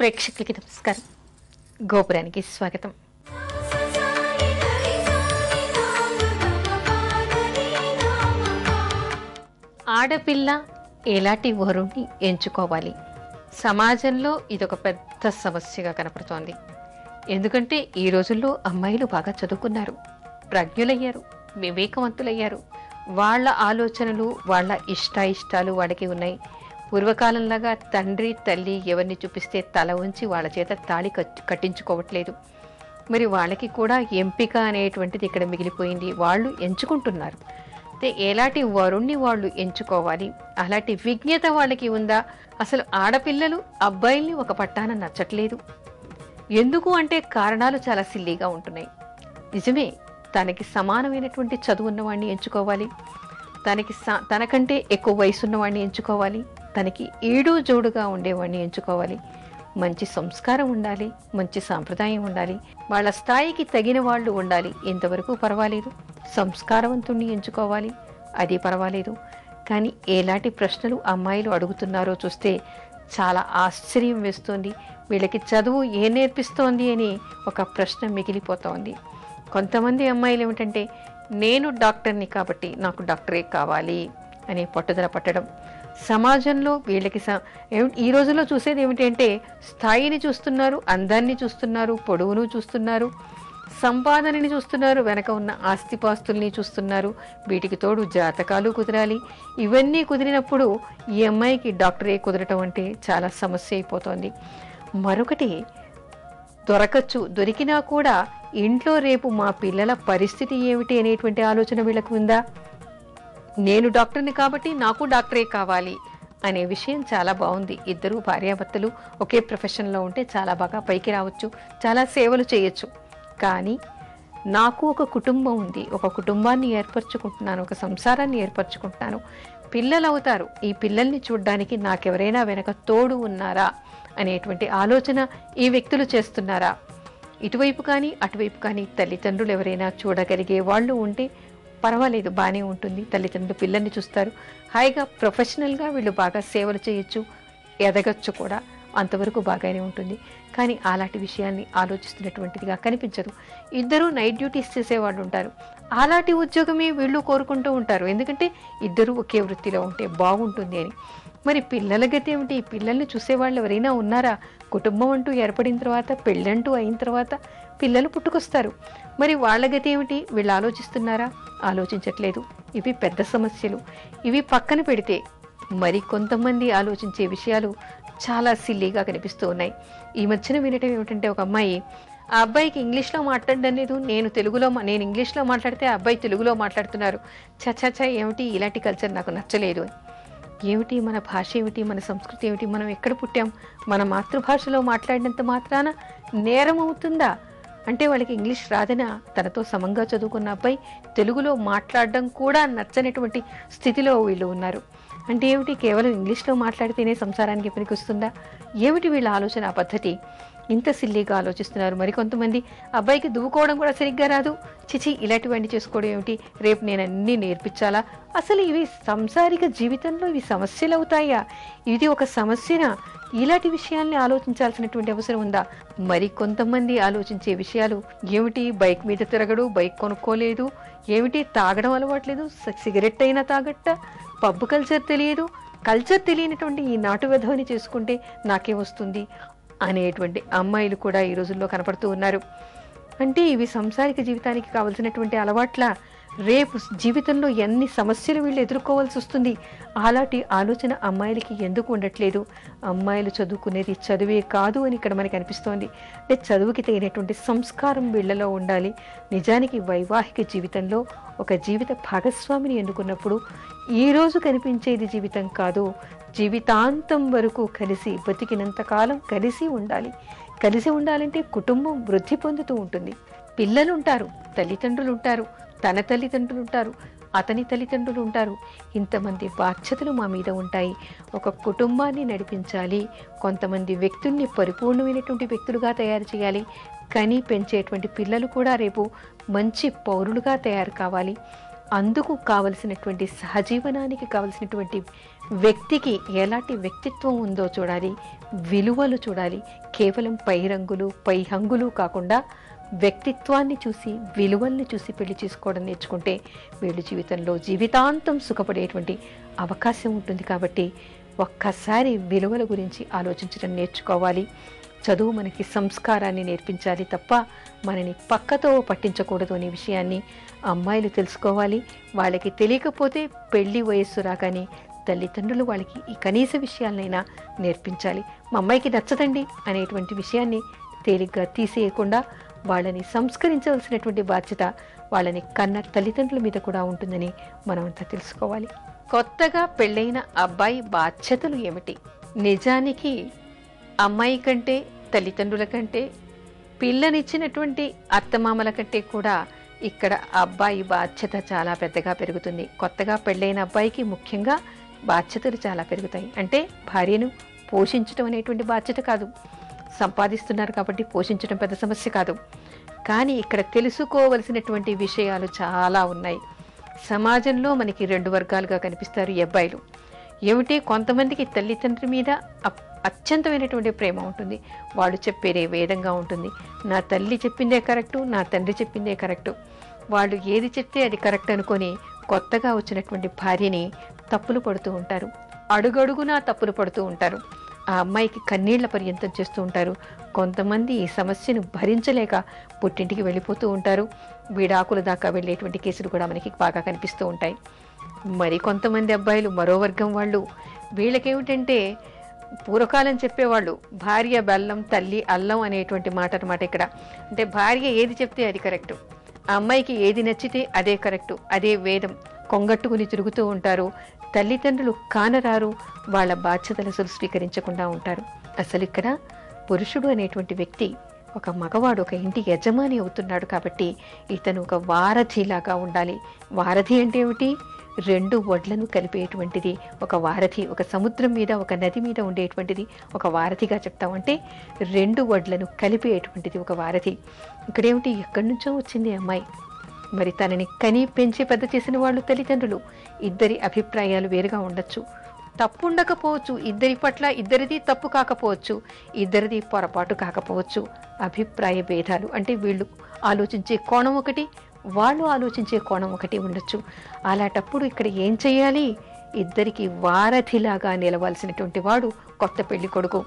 ప్రేక్షకులకి నమస్కారం. గోపురానికి స్వాగతం. ఆడపిల్ల ఎలాంటి వరుణ్ణి ఎంచుకోవాలి? సమాజంలో ఇదొక పెద్ద సమస్యగా కనపడుతోంది. ఎందుకంటే ఈ రోజుల్లో అమ్మాయిలు బాగా చదువుకున్నారు, ప్రజ్ఞులయ్యారు, వివేకవంతులయ్యారు. వాళ్ళ ఆలోచనలు, వాళ్ళ ఇష్టాయిష్టాలు వాళ్ళకి ఉన్నాయి. పూర్వకాలంలాగా తండ్రి తల్లి ఎవరిని చూపిస్తే తల ఉంచి వాళ్ళ చేత తాళి కట్టించుకోవట్లేదు. మరి వాళ్ళకి కూడా ఎంపిక అనేటువంటిది ఇక్కడ మిగిలిపోయింది. వాళ్ళు ఎంచుకుంటున్నారు. అయితే ఎలాంటి వరుణ్ణి వాళ్ళు ఎంచుకోవాలి, అలాంటి విజ్ఞత వాళ్ళకి ఉందా? అసలు ఆడపిల్లలు అబ్బాయిల్ని ఒక పట్టాన నచ్చట్లేదు. ఎందుకు అంటే కారణాలు చాలా సిల్లీగా ఉంటున్నాయి. నిజమే, తనకి సమానమైనటువంటి చదువు ఉన్నవాడిని ఎంచుకోవాలి, తనకంటే ఎక్కువ వయసున్నవాడిని ఎంచుకోవాలి, తనకి ఏడూ జోడుగా ఉండేవాడిని ఎంచుకోవాలి, మంచి సంస్కారం ఉండాలి, మంచి సాంప్రదాయం ఉండాలి, వాళ్ళ స్థాయికి తగిన వాళ్ళు ఉండాలి, ఎంతవరకు పర్వాలేదు. సంస్కారవంతుణ్ణి ఎంచుకోవాలి, అది పర్వాలేదు. కానీ ఎలాంటి ప్రశ్నలు అమ్మాయిలు అడుగుతున్నారో చూస్తే చాలా ఆశ్చర్యం వేస్తోంది. వీళ్ళకి చదువు ఏం నేర్పిస్తోంది అని ఒక ప్రశ్న మిగిలిపోతోంది. కొంతమంది అమ్మాయిలు ఏమిటంటే, నేను డాక్టర్ని కాబట్టి నాకు డాక్టరే కావాలి అనే పట్టుదల పట్టడం. సమాజంలో వీళ్ళకి ఈ రోజుల్లో చూసేది ఏమిటంటే, స్థాయిని చూస్తున్నారు, అందాన్ని చూస్తున్నారు, పొడవును చూస్తున్నారు, సంపాదనని చూస్తున్నారు, వెనక ఉన్న ఆస్తిపాస్తుల్ని చూస్తున్నారు. వీటికి తోడు జాతకాలు కుదరాలి. ఇవన్నీ కుదిరినప్పుడు ఈ అమ్మాయికి డాక్టరే కుదరటం అంటే చాలా సమస్య అయిపోతుంది. మరొకటి, దొరికినా కూడా ఇంట్లో రేపు మా పిల్లల పరిస్థితి ఏమిటి అనేటువంటి ఆలోచన వీళ్ళకు ఉందా? నేను డాక్టర్ని కాబట్టి నాకు డాక్టరే కావాలి అనే విషయం చాలా బాగుంది. ఇద్దరు భార్యాభర్తలు ఒకే ప్రొఫెషన్లో ఉంటే చాలా బాగా పైకి రావచ్చు, చాలా సేవలు చేయొచ్చు. కానీ నాకు ఒక కుటుంబం ఉంది, ఒక కుటుంబాన్ని ఏర్పరచుకుంటున్నాను, ఒక సంసారాన్ని ఏర్పరచుకుంటున్నాను, పిల్లలు అవుతారు. ఈ పిల్లల్ని చూడ్డానికి నాకెవరైనా వెనక తోడు ఉన్నారా అనేటువంటి ఆలోచన ఈ వ్యక్తులు చేస్తున్నారా? ఇటువైపు కానీ అటువైపు కానీ తల్లిదండ్రులు ఎవరైనా చూడగలిగే వాళ్ళు ఉంటే పర్వాలేదు, బాగానే ఉంటుంది. తల్లిదండ్రులు పిల్లల్ని చూస్తారు, హాయిగా ప్రొఫెషనల్గా వీళ్ళు బాగా సేవలు చేయొచ్చు, ఎదగచ్చు కూడా, అంతవరకు బాగానే ఉంటుంది. కానీ అలాంటి విషయాన్ని ఆలోచిస్తున్నటువంటిదిగా కనిపించదు. ఇద్దరూ నైట్ డ్యూటీస్ చేసేవాళ్ళు ఉంటారు, అలాంటి ఉద్యోగమే వీళ్ళు కోరుకుంటూ ఉంటారు. ఎందుకంటే ఇద్దరూ ఒకే వృత్తిలో ఉంటే బాగుంటుంది అని. మరి పిల్లల గతి ఏమిటి? పిల్లల్ని చూసేవాళ్ళు ఎవరైనా ఉన్నారా? కుటుంబం అంటూ ఏర్పడిన తర్వాత, పెళ్ళంటూ అయిన తర్వాత పిల్లలు పుట్టుకొస్తారు. మరి వాళ్ళ గతి ఏమిటి? వీళ్ళు ఆలోచిస్తున్నారా? ఆలోచించట్లేదు. ఇవి పెద్ద సమస్యలు. ఇవి పక్కన పెడితే మరి కొంతమంది ఆలోచించే విషయాలు చాలా సిల్లీగా కనిపిస్తూ ఉన్నాయి. ఈ మధ్యన వినటం ఏమిటంటే, ఒక అమ్మాయి ఆ అబ్బాయికి ఇంగ్లీష్లో మాట్లాడడం లేదు, నేను ఇంగ్లీష్లో మాట్లాడితే ఆ అబ్బాయి తెలుగులో మాట్లాడుతున్నారు. చచ్చా ఏమిటి ఇలాంటి కల్చర్ నాకు నచ్చలేదు. ఏమిటి మన భాష ఏమిటి, మన సంస్కృతి ఏమిటి, మనం ఎక్కడ పుట్టాం, మన మాతృభాషలో మాట్లాడినంత మాత్రాన నేరం అవుతుందా? అంటే వాళ్ళకి ఇంగ్లీష్ రాదనా? తనతో సమంగా చదువుకున్న అబ్బాయి తెలుగులో మాట్లాడడం కూడా నచ్చనటువంటి స్థితిలో వీళ్ళు ఉన్నారు. అంటే ఏమిటి, కేవలం ఇంగ్లీష్లో మాట్లాడితేనే సంసారానికి పనికొస్తుందా? ఏమిటి వీళ్ళ ఆలోచన పద్ధతి? ఇంత సిల్లీగా ఆలోచిస్తున్నారు. మరికొంతమంది అబ్బాయికి దువ్వుకోవడం కూడా సరిగ్గా రాదు, చిచి ఇలాంటివన్నీ చేసుకోవడం ఏమిటి, రేపు నేను అన్నీ నేర్పించాలా? అసలు ఇవి సంసారిక జీవితంలో ఇవి సమస్యలు అవుతాయా? ఇది ఒక సమస్యనా? ఇలాంటి విషయాల్ని ఆలోచించాల్సినటువంటి అవసరం ఉందా? మరి కొంతమంది ఆలోచించే విషయాలు ఏమిటి, బైక్ మీద తిరగడు, బైక్ కొనుక్కోలేదు, ఏమిటి తాగడం అలవాట్లేదు, సిగరెట్ అయినా తాగట్ట, పబ్ కల్చర్ తెలియదు, కల్చర్ తెలియనటువంటి ఈ నాటు వెధవని చేసుకుంటే నాకేం వస్తుంది అనేటువంటి అమ్మాయిలు కూడా ఈ రోజుల్లో కనపడుతూ ఉన్నారు. అంటే ఇవి సంసారిక జీవితానికి కావలసినటువంటి అలవాట్ల? రేపు జీవితంలో ఎన్ని సమస్యలు వీళ్ళు ఎదుర్కోవాల్సి వస్తుంది. అలాంటి ఆలోచన అమ్మాయిలకి ఎందుకు ఉండట్లేదు? అమ్మాయిలు చదువుకునేది చదువే కాదు అని ఇక్కడ మనకి అనిపిస్తోంది. అంటే చదువుకి తగినటువంటి సంస్కారం వీళ్లలో ఉండాలి. నిజానికి వైవాహిక జీవితంలో ఒక జీవిత భాగస్వామిని ఎన్నుకున్నప్పుడు ఈరోజు కనిపించేది జీవితం కాదు, జీవితాంతం వరకు కలిసి బతికినంతకాలం కలిసి ఉండాలి. కలిసి ఉండాలంటే కుటుంబం వృద్ధి పొందుతూ ఉంటుంది. పిల్లలు ఉంటారు, తల్లిదండ్రులు ఉంటారు, తన తల్లిదండ్రులు ఉంటారు, అతని తల్లిదండ్రులు ఉంటారు. ఇంతమంది బాధ్యతలు మా మీద ఉంటాయి. ఒక కుటుంబాన్ని నడిపించాలి, కొంతమంది వ్యక్తుల్ని పరిపూర్ణమైనటువంటి వ్యక్తులుగా తయారు చేయాలి. కని పెంచేటువంటి పిల్లలు కూడా రేపు మంచి పౌరులుగా తయారు కావాలి. అందుకు కావలసినటువంటి సహజీవనానికి కావలసినటువంటి వ్యక్తికి ఎలాంటి వ్యక్తిత్వం ఉందో చూడాలి, విలువలు చూడాలి. కేవలం పై రంగులు పై హంగులు కాకుండా వ్యక్తిత్వాన్ని చూసి విలువల్ని చూసి పెళ్లి చేసుకోవడం నేర్చుకుంటే వీళ్ళు జీవితంలో జీవితాంతం సుఖపడేటువంటి అవకాశం ఉంటుంది. కాబట్టి ఒక్కసారి విలువల గురించి ఆలోచించడం నేర్చుకోవాలి. చదువు మనకి సంస్కారాన్ని నేర్పించాలి తప్ప మనని పక్కతో పట్టించకూడదు అనే విషయాన్ని అమ్మాయిలు తెలుసుకోవాలి. వాళ్ళకి తెలియకపోతే పెళ్లి వయస్సు రాగానే తల్లిదండ్రులు వాళ్ళకి ఈ కనీస విషయాలనైనా నేర్పించాలి. మా అమ్మాయికి నచ్చదండి అనేటువంటి విషయాన్ని తేలిగ్గా తీసేయకుండా వాళ్ళని సంస్కరించవలసినటువంటి బాధ్యత వాళ్ళని కన్న తల్లిదండ్రుల మీద కూడా ఉంటుందని మనమంతా తెలుసుకోవాలి. కొత్తగా పెళ్ళైన అబ్బాయి బాధ్యతలు ఏమిటి? నిజానికి అమ్మాయి కంటే తల్లిదండ్రుల కంటే పిల్లనిచ్చినటువంటి అత్తమామల కంటే కూడా ఇక్కడ అబ్బాయి బాధ్యత చాలా పెద్దగా పెరుగుతుంది. కొత్తగా పెళ్ళైన అబ్బాయికి ముఖ్యంగా బాధ్యతలు చాలా పెరుగుతాయి. అంటే భార్యను పోషించడం అనేటువంటి బాధ్యత కాదు, సంపాదిస్తున్నారు కాబట్టి పోషించడం పెద్ద సమస్య కాదు. కానీ ఇక్కడ తెలుసుకోవలసినటువంటి విషయాలు చాలా ఉన్నాయి. సమాజంలో మనకి రెండు వర్గాలుగా కనిపిస్తారు ఈ అబ్బాయిలు. ఏమిటి, కొంతమందికి తల్లిదండ్రి మీద అత్యంతమైనటువంటి ప్రేమ ఉంటుంది. వాళ్ళు చెప్పేదే వేదంగా ఉంటుంది. నా తల్లి చెప్పిందే కరెక్టు, నా తండ్రి చెప్పిందే కరెక్టు. వాళ్ళు ఏది చెప్తే అది కరెక్ట్ అనుకొని కొత్తగా వచ్చినటువంటి భార్యని తప్పులు పడుతూ ఉంటారు. అడుగడుగునా తప్పులు పడుతూ ఉంటారు. ఆ అమ్మాయికి కన్నీళ్ల పర్యంతం చేస్తూ ఉంటారు. కొంతమంది ఈ సమస్యను భరించలేక పుట్టింటికి వెళ్ళిపోతూ ఉంటారు. విడాకుల దాకా వెళ్ళేటువంటి కేసులు కూడా మనకి బాగా కనిపిస్తూ ఉంటాయి. మరి కొంతమంది అబ్బాయిలు మరో వర్గం వాళ్ళు. వీళ్ళకేమిటంటే పూర్వకాలం చెప్పేవాళ్ళు భార్య బెల్లం తల్లి అల్లం అనేటువంటి మాట అన్నమాట ఇక్కడ. అంటే భార్య ఏది చెప్తే అది కరెక్టు, ఆ అమ్మాయికి ఏది నచ్చితే అదే కరెక్టు, అదే వేదం. కొంగట్టుకుని తిరుగుతూ ఉంటారు. తల్లిదండ్రులు కానరారు, వాళ్ళ బాధ్యతలు అసలు స్వీకరించకుండా ఉంటారు. అసలు ఇక్కడ పురుషుడు అనేటువంటి వ్యక్తి, ఒక మగవాడు ఒక ఇంటి యజమాని అవుతున్నాడు. కాబట్టి ఇతను ఒక వారధిలాగా ఉండాలి. వారధి అంటే ఏమిటి? రెండు ఒడ్లను కలిపేటువంటిది ఒక వారధి. ఒక సముద్రం మీద ఒక నది మీద ఉండేటువంటిది ఒక వారధిగా చెప్తామంటే రెండు ఒడ్లను కలిపేటువంటిది ఒక వారధి. ఇక్కడేమిటి, ఎక్కడి నుంచో వచ్చింది అమ్మాయి. మరి తనని కని పెంచి పెద్ద చేసిన వాళ్ళు తల్లిదండ్రులు. ఇద్దరి అభిప్రాయాలు వేరుగా ఉండొచ్చు, తప్పు ఉండకపోవచ్చు. ఇద్దరి పట్ల ఇద్దరిది తప్పు కాకపోవచ్చు, ఇద్దరిది పొరపాటు కాకపోవచ్చు. అభిప్రాయ భేదాలు అంటే వీళ్ళు ఆలోచించే కోణం ఒకటి, వాళ్ళు ఆలోచించే కోణం ఒకటి ఉండొచ్చు. అలాంటప్పుడు ఇక్కడ ఏం చేయాలి? ఇద్దరికి వారధిలాగా నిలవాల్సినటువంటి వాడు కొత్త పెళ్లి కొడుకు.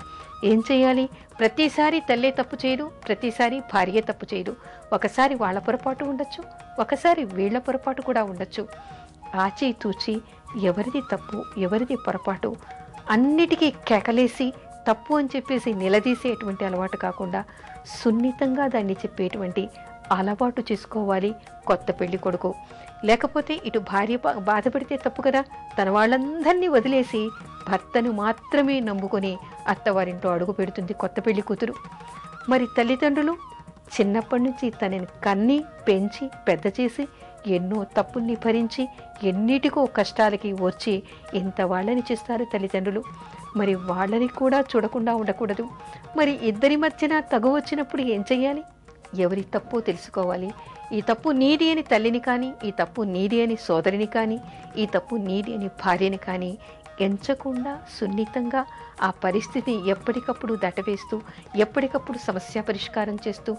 ఏం చేయాలి? ప్రతిసారి తల్లే తప్పు చేయదు, ప్రతిసారి భార్య తప్పు చేయదు. ఒకసారి వాళ్ళ పొరపాటు ఉండొచ్చు, ఒకసారి వీళ్ళ పొరపాటు కూడా ఉండొచ్చు. ఆచితూచి ఎవరిది తప్పు ఎవరిది పొరపాటు అన్నిటికీ కేకలేసి తప్పు అని చెప్పేసి నిలదీసేటువంటి అలవాటు కాకుండా సున్నితంగా దాన్ని చెప్పేటువంటి అలవాటు చేసుకోవాలి కొత్త పెళ్లి కొడుకు. లేకపోతే ఇటు భార్య బాధపడితే తప్పు కదా, తన వాళ్ళందరినీ వదిలేసి భర్తను మాత్రమే నమ్ముకొని అత్తవారింట్లో అడుగు పెడుతుంది కొత్త పెళ్లి కూతురు. మరి తల్లిదండ్రులు చిన్నప్పటి నుంచి తనని కన్ని పెంచి పెద్ద చేసి ఎన్నో తప్పుల్ని భరించి ఎన్నిటికో కష్టాలకి వచ్చి ఇంత వాళ్ళని చేస్తారు తల్లిదండ్రులు. మరి వాళ్ళని కూడా చూడకుండా ఉండకూడదు. మరి ఇద్దరి మధ్యన తగు వచ్చినప్పుడు ఏం చెయ్యాలి? ఎవరి తప్పు తెలుసుకోవాలి. ఈ తప్పు నీది అని తల్లిని కానీ, ఈ తప్పు నీది అని సోదరిని కానీ, ఈ తప్పు నీది అని భార్యని కానీ ఎంచకుండా సున్నితంగా ఆ పరిస్థితిని ఎప్పటికప్పుడు దటవేస్తూ ఎప్పటికప్పుడు సమస్య పరిష్కారం చేస్తూ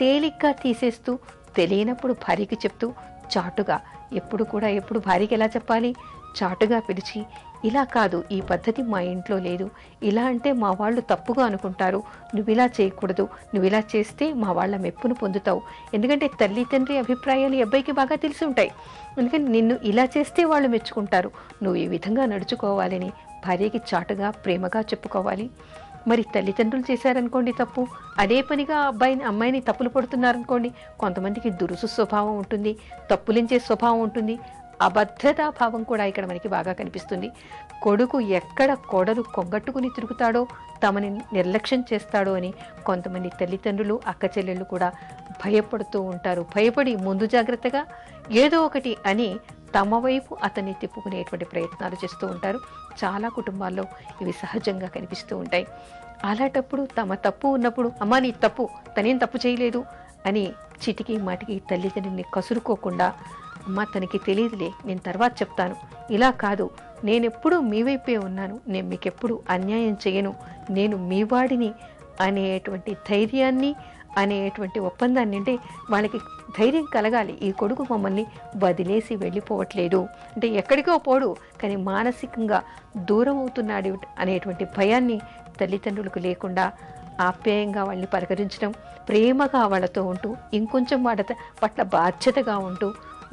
తేలిగ్గా తీసేస్తూ తెలియనప్పుడు భార్యకి చెప్తూ చాటుగా ఎప్పుడు భార్యకి ఎలా చెప్పాలి? చాటుగా పిలిచి, ఇలా కాదు, ఈ పద్ధతి మా ఇంట్లో లేదు, ఇలా అంటే మా వాళ్ళు తప్పుగా అనుకుంటారు, నువ్వు ఇలా చేయకూడదు, నువ్వు ఇలా చేస్తే మా వాళ్ళ మెప్పును పొందుతావు. ఎందుకంటే తల్లి తండ్రి అభిప్రాయాలు అబ్బాయికి బాగా తెలిసి ఉంటాయి. ఎందుకంటే నిన్ను ఇలా చేస్తే వాళ్ళు మెచ్చుకుంటారు, నువ్వు ఈ విధంగా నడుచుకోవాలని భార్యకి చాటుగా ప్రేమగా చెప్పుకోవాలి. మరి తల్లిదండ్రులు చేశారనుకోండి తప్పు, అదే పనిగా అమ్మాయిని తప్పులు పడుతున్నారనుకోండి, కొంతమందికి దురుసు స్వభావం ఉంటుంది, తప్పులించే స్వభావం ఉంటుంది, అభద్రతా భావం కూడా ఇక్కడ మనకి బాగా కనిపిస్తుంది. కొడుకు ఎక్కడ కోడలు కొంగట్టుకుని తిరుగుతాడో, తమని నిర్లక్ష్యం చేస్తాడో అని కొంతమంది తల్లిదండ్రులు అక్క చెల్లెళ్ళు కూడా భయపడుతూ ఉంటారు. భయపడి ముందు జాగ్రత్తగా ఏదో ఒకటి అని తమ వైపు అతన్ని తిప్పుకునేటువంటి ప్రయత్నాలు చేస్తూ ఉంటారు. చాలా కుటుంబాల్లో ఇవి సహజంగా కనిపిస్తూ ఉంటాయి. అలాంటప్పుడు తమ తప్పు ఉన్నప్పుడు, అమ్మా నీ తప్పు, తనేం తప్పు చేయలేదు అని చిటికి మాటికి తల్లిదండ్రుల్ని కసురుకోకుండా అమ్మా తనకి తెలియదులే, నేను తర్వాత చెప్తాను, ఇలా కాదు, నేనెప్పుడూ మీ వైపే ఉన్నాను, నేను మీకెప్పుడు అన్యాయం చేయను, నేను మీ వాడిని అనేటువంటి ధైర్యాన్ని, అనేటువంటి ఒప్పందాన్ని, అంటే వాళ్ళకి ధైర్యం కలగాలి, ఈ కొడుకు మమ్మల్ని వదిలేసి వెళ్ళిపోవట్లేదు, అంటే ఎక్కడికో పోడు కానీ మానసికంగా దూరం అవుతున్నాడు అనేటువంటి భయాన్ని తల్లిదండ్రులకు లేకుండా ఆప్యాయంగా వాళ్ళని పలకరించడం, ప్రేమగా వాళ్ళతో ఉంటూ, ఇంకొంచెం వాళ్ళ పట్ల బాధ్యతగా ఉంటూ,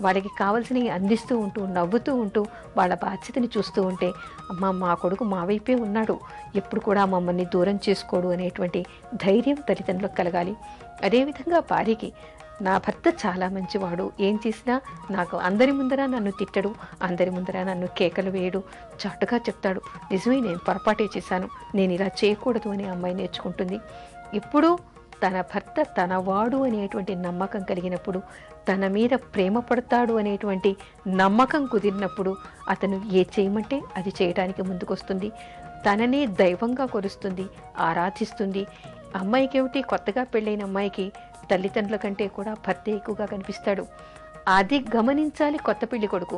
వాళ్ళకి కావాల్సినవి అందిస్తూ ఉంటూ, నవ్వుతూ ఉంటూ, వాళ్ళ బాధ్యతని చూస్తూ ఉంటే, అమ్మ మా కొడుకు మా వైపే ఉన్నాడు, ఎప్పుడు కూడా మమ్మల్ని దూరం చేసుకోడు అనేటువంటి ధైర్యం తల్లిదండ్రులకు కలగాలి. అదేవిధంగా భార్యకి, నా భర్త చాలా మంచివాడు, ఏం చేసినా నాకు అందరి ముందర నన్ను తిట్టడు, అందరి ముందర నన్ను కేకలు వేయడు, చాటుగా చెప్తాడు, నిజమే నేను పొరపాటే చేశాను, నేను ఇలా చేయకూడదు అని అమ్మాయి నేర్చుకుంటుంది. ఇప్పుడు తన భర్త తనవాడు అనేటువంటి నమ్మకం కలిగినప్పుడు, తన మీద ప్రేమ పడతాడు అనేటువంటి నమ్మకం కుదిరినప్పుడు అతను ఏ చేయమంటే అది చేయడానికి ముందుకొస్తుంది, తననే దైవంగా కొలుస్తుంది, ఆరాధిస్తుంది. అమ్మాయికి ఏమిటి, కొత్తగా పెళ్ళైన అమ్మాయికి తల్లిదండ్రుల కంటే కూడా భర్త ఎక్కువగా కనిపిస్తాడు. అది గమనించాలి కొత్త పెళ్లి కొడుకు.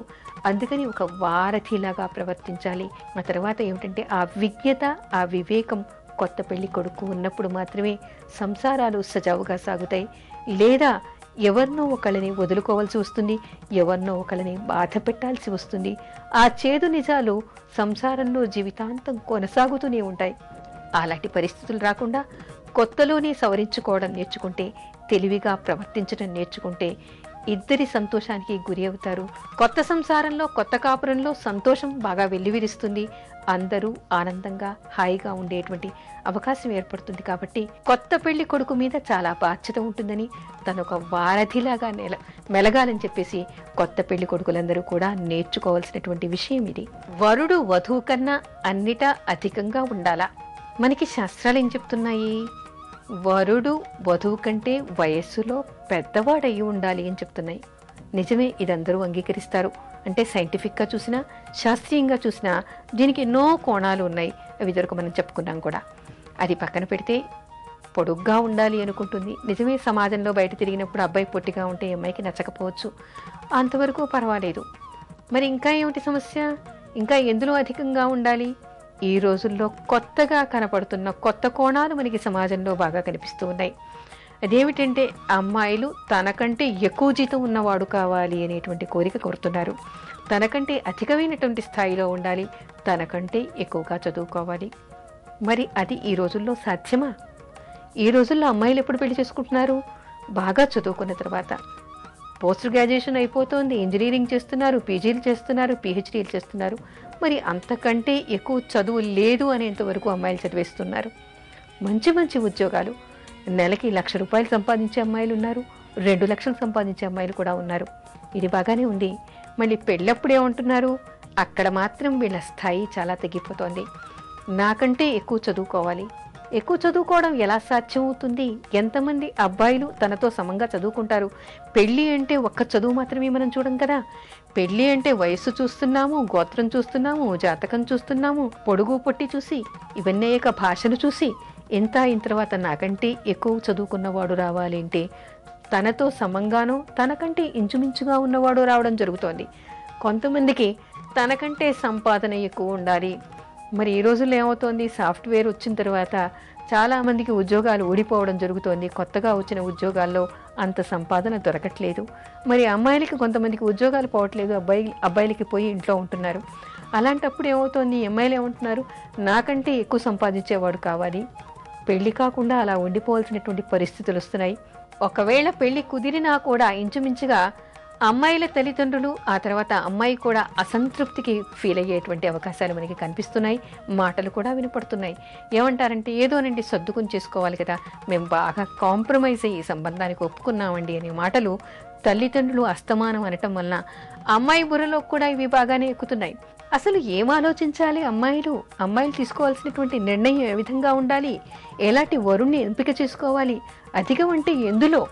అందుకని ఒక వారధిలాగా ప్రవర్తించాలి. ఆ తర్వాత ఏమిటంటే ఆ విజ్ఞత, ఆ వివేకం కొత్త పెళ్లి కొడుకు ఉన్నప్పుడు మాత్రమే సంసారాలు సజావుగా సాగుతాయి. లేదా ఎవరినో ఒకళ్ళని వదులుకోవాల్సి వస్తుంది, ఎవరినో ఒకళ్ళని బాధ పెట్టాల్సి వస్తుంది. ఆ చేదు నిజాలు సంసారంలో జీవితాంతం కొనసాగుతూనే ఉంటాయి. అలాంటి పరిస్థితులు రాకుండా కొత్తలోనే సవరించుకోవడం నేర్చుకుంటే, తెలివిగా ప్రవర్తించడం నేర్చుకుంటే ఇద్దరి సంతోషానికి గురి అవుతారు. కొత్త సంసారంలో, కొత్త కాపురంలో సంతోషం బాగా వెల్లివిరుస్తుంది. అందరూ ఆనందంగా హాయిగా ఉండేటువంటి అవకాశం ఏర్పడుతుంది. కాబట్టి కొత్త పెళ్లి కొడుకు మీద చాలా బాధ్యత ఉంటుందని, తను ఒక వారధిలాగా మెలగాలని చెప్పేసి కొత్త పెళ్లి కొడుకులందరూ కూడా నేర్చుకోవాల్సినటువంటి విషయం ఇది. వరుడు వధువు కన్నా అన్నిటా అధికంగా ఉండాలా? మనకి శాస్త్రాలు ఏం చెప్తున్నాయి? వరుడు వధువు కంటే వయస్సులో పెద్దవాడయ్యి ఉండాలి అని చెప్తున్నాయి. నిజమే, ఇదందరూ అంగీకరిస్తారు. అంటే సైంటిఫిక్గా చూసినా, శాస్త్రీయంగా చూసినా దీనికి ఎన్నో కోణాలు ఉన్నాయి. అవి ఇదివరకు మనం చెప్పుకున్నాం కూడా. అది పక్కన పెడితే పొడుగ్గా ఉండాలి అనుకుంటుంది. నిజమే, సమాజంలో బయట తిరిగినప్పుడు అబ్బాయి పొట్టిగా ఉంటే అమ్మాయికి నచ్చకపోవచ్చు, అంతవరకు పర్వాలేదు. మరి ఇంకా ఏమిటి సమస్య? ఇంకా ఎందులో అధికంగా ఉండాలి? ఈ రోజుల్లో కొత్తగా కనపడుతున్న కొత్త కోణాలు మనకి సమాజంలో బాగా కనిపిస్తూ ఉన్నాయి. అదేమిటంటే అమ్మాయిలు తనకంటే ఎక్కువ జీతం ఉన్నవాడు కావాలి అనేటువంటి కోరిక కోరుతున్నారు. తనకంటే అధికమైనటువంటి స్థాయిలో ఉండాలి, తనకంటే ఎక్కువగా చదువుకోవాలి. మరి అది ఈ రోజుల్లో సాధ్యమా? ఈ రోజుల్లో అమ్మాయిలు ఎప్పుడు పెళ్లి చేసుకుంటున్నారు? బాగా చదువుకున్న తర్వాత. పోస్ట్ గ్రాడ్యుయేషన్ అయిపోతుంది, ఇంజనీరింగ్ చేస్తున్నారు, పీజీలు చేస్తున్నారు, పిహెచ్డీలు చేస్తున్నారు. మరి అంతకంటే ఎక్కువ చదువు లేదు అనేంతవరకు అమ్మాయిలు చదివేస్తున్నారు. మంచి మంచి ఉద్యోగాలు, నెలకి 1,00,000 రూపాయలు సంపాదించే అమ్మాయిలు ఉన్నారు, 2 లక్షలు సంపాదించే అమ్మాయిలు కూడా ఉన్నారు. ఇది బాగానే ఉంది. మళ్ళీ పెళ్ళప్పుడు ఏమంటున్నారు? అక్కడ మాత్రం వీళ్ళ స్థాయి చాలా తగ్గిపోతోంది. నాకంటే ఎక్కువ చదువుకోవాలి. ఎక్కువ చదువుకోవడం ఎలా సాధ్యం అవుతుంది? ఎంతమంది అబ్బాయిలు తనతో సమంగా చదువుకుంటారు? పెళ్ళి అంటే ఒక్క చదువు మాత్రమే మనం చూడం కదా. పెళ్ళి అంటే వయస్సు చూస్తున్నాము, గోత్రం చూస్తున్నాము, జాతకం చూస్తున్నాము, పొడుగు పొట్టి చూసి, ఇవన్నీ భాషను చూసి, ఇంత అయిన తర్వాత నాకంటే ఎక్కువ చదువుకున్నవాడు రావాలి అంటే తనతో సమంగానో తనకంటే ఇంచుమించుగా ఉన్నవాడు రావడం జరుగుతోంది. కొంతమందికి తనకంటే సంపాదన ఎక్కువ ఉండాలి. మరి ఈ రోజుల్లో ఏమవుతోంది? సాఫ్ట్వేర్ వచ్చిన తర్వాత చాలామందికి ఉద్యోగాలు ఊడిపోవడం జరుగుతోంది. కొత్తగా వచ్చిన ఉద్యోగాల్లో అంత సంపాదన దొరకట్లేదు. మరి అమ్మాయిలకి కొంతమందికి ఉద్యోగాలు పోవట్లేదు, అబ్బాయిలకి పోయి ఇంట్లో ఉంటున్నారు. అలాంటప్పుడు ఏమవుతోంది? అమ్మాయిలు ఏమంటున్నారు? నాకంటే ఎక్కువ సంపాదించేవాడు కావాలి. పెళ్లి కాకుండా అలా ఉండిపోవాల్సినటువంటి పరిస్థితులు వస్తున్నాయి. ఒకవేళ పెళ్లి కుదిరినా కూడా ఇంచుమించుగా అమ్మాయిల తల్లిదండ్రులు, ఆ తర్వాత అమ్మాయి కూడా అసంతృప్తికి ఫీల్ అయ్యేటువంటి అవకాశాలు మనకి కనిపిస్తున్నాయి. మాటలు కూడా వినపడుతున్నాయి. ఏమంటారంటే, ఏదోనండి సర్దుకుని చేసుకోవాలి కదా, మేము బాగా కాంప్రమైజ్ అయ్యి సంబంధానికి ఒప్పుకున్నామండి అనే మాటలు తల్లిదండ్రులు అస్తమానం అనటం వలన అమ్మాయి బుర్రలో కూడా ఇవి బాగానే ఎక్కుతున్నాయి. అసలు ఏం ఆలోచించాలి అమ్మాయిలు తీసుకోవాల్సినటువంటి నిర్ణయం ఏ విధంగా ఉండాలి? ఎలాంటి వరుణ్ణి ఎంపిక చేసుకోవాలి? అధికం అంటే ఎందులో?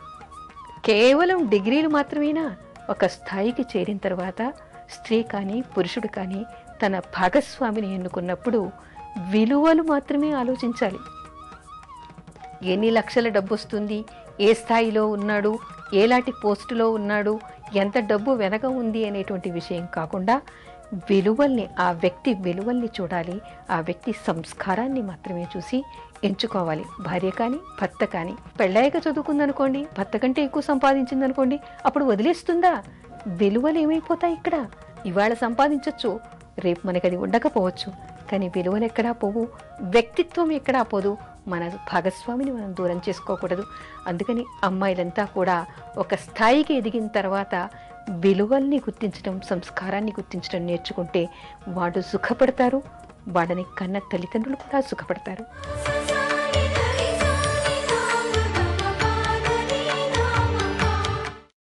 కేవలం డిగ్రీలు మాత్రమేనా? ఒక స్థాయికి చేరిన తర్వాత స్త్రీ కానీ పురుషుడు కానీ తన భాగస్వామిని ఎన్నుకున్నప్పుడు విలువలు మాత్రమే ఆలోచించాలి. ఎన్ని లక్షల డబ్బు వస్తుంది, ఏ స్థాయిలో ఉన్నాడు, ఎలాంటి పోస్టులో ఉన్నాడు, ఎంత డబ్బు వెనక ఉంది అనేటువంటి విషయం కాకుండా విలువల్ని, ఆ వ్యక్తి విలువల్ని చూడాలి. ఆ వ్యక్తి సంస్కారాన్ని మాత్రమే చూసి ఎంచుకోవాలి. భార్య కానీ భర్త కానీ పెళ్ళాయక చదువుకుందనుకోండి, భర్త కంటే ఎక్కువ సంపాదించిందనుకోండి, అప్పుడు వదిలేస్తుందా? విలువలు ఏమైపోతాయి ఇక్కడ? ఇవాళ సంపాదించవచ్చు, రేపు మనకి అది ఉండకపోవచ్చు, కానీ విలువలు ఎక్కడా పోవు, వ్యక్తిత్వం ఎక్కడా పోదు. మన భాగస్వామిని మనం దూరం చేసుకోకూడదు. అందుకని అమ్మాయిలంతా కూడా ఒక స్థాయికి ఎదిగిన తర్వాత విలువల్ని గుర్తించడం, సంస్కారాన్ని గుర్తించడం నేర్చుకుంటే వాళ్ళు సుఖపడతారు, వాళ్ళని కన్న తల్లిదండ్రులు కూడా సుఖపడతారు.